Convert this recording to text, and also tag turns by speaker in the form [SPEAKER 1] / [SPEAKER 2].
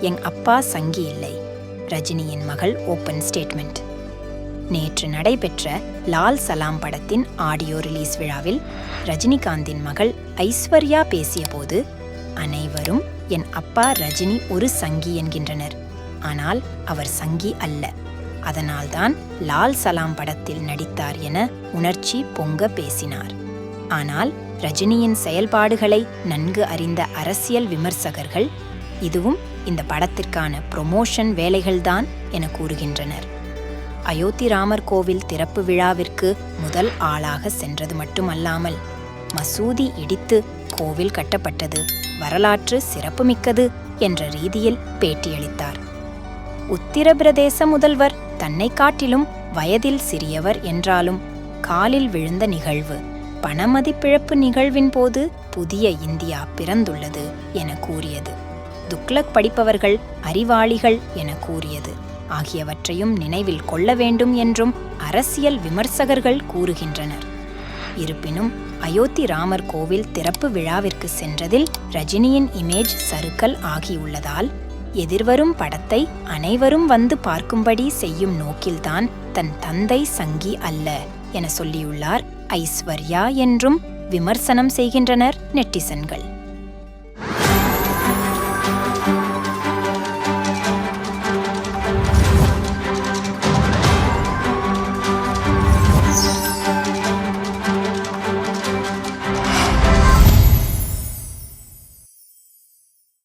[SPEAKER 1] என் அப்பா சங்கி இல்லை. ரஜினியின் மகள் ஓப்பன் ஸ்டேட்மெண்ட். நேற்று நடைபெற்ற லால் சலாம் படத்தின் ஆடியோ ரிலீஸ் விழாவில் ரஜினிகாந்தின் மகள் ஐஸ்வர்யா பேசியபோது, அனைவரும் என் அப்பா ரஜினி ஒரு சங்கி என்கின்றனர், ஆனால் அவர் சங்கி அல்ல, அதனால்தான் லால் சலாம் படத்தில் நடித்தார் என உணர்ச்சி பொங்க பேசினார். ஆனால் ரஜினியின் செயல்பாடுகளை நன்கு அறிந்த அரசியல் விமர்சகர்கள் இதுவும் இந்த படத்திற்கான ப்ரொமோஷன் வேலைகள்தான் என கூறுகின்றனர். அயோத்தி ராமர் கோவில் திறப்பு விழாவிற்கு முதல் ஆளாக சென்றது மட்டுமல்லாமல், மசூதி இடித்து கோவில் கட்டப்பட்டது வரலாற்று சிறப்புமிக்கது என்ற ரீதியில் பேட்டியளித்தார். உத்தரப்பிரதேச முதல்வர் தன்னை காட்டிலும் வயதில் சிறியவர் என்றாலும் காலில் விழுந்த நிகழ்வு, பணமதிப்பிழப்பு நிகழ்வின் போது புதிய இந்தியா பிறந்துள்ளது என கூறியது, துக்ளக் படிப்பவர்கள் அறிவாளிகள் என கூறியது ஆகியவற்றையும் நினைவில் கொள்ள வேண்டும் என்றும் அரசியல் விமர்சகர்கள் கூறுகின்றனர். இருப்பினும் அயோத்தி ராமர் கோவில் திறப்பு விழாவிற்கு சென்றதில் ரஜினியின் இமேஜ் சறுக்கல் ஆகியுள்ளதால் எதிர்வரும் படத்தை அனைவரும் வந்து பார்க்கும்படி செய்யும் நோக்கில்தான் தன் தந்தை சங்கி அல்ல என சொல்லியுள்ளார் ஐஸ்வர்யா என்றும் விமர்சனம் செய்கின்றனர் நெட்டிசன்கள்.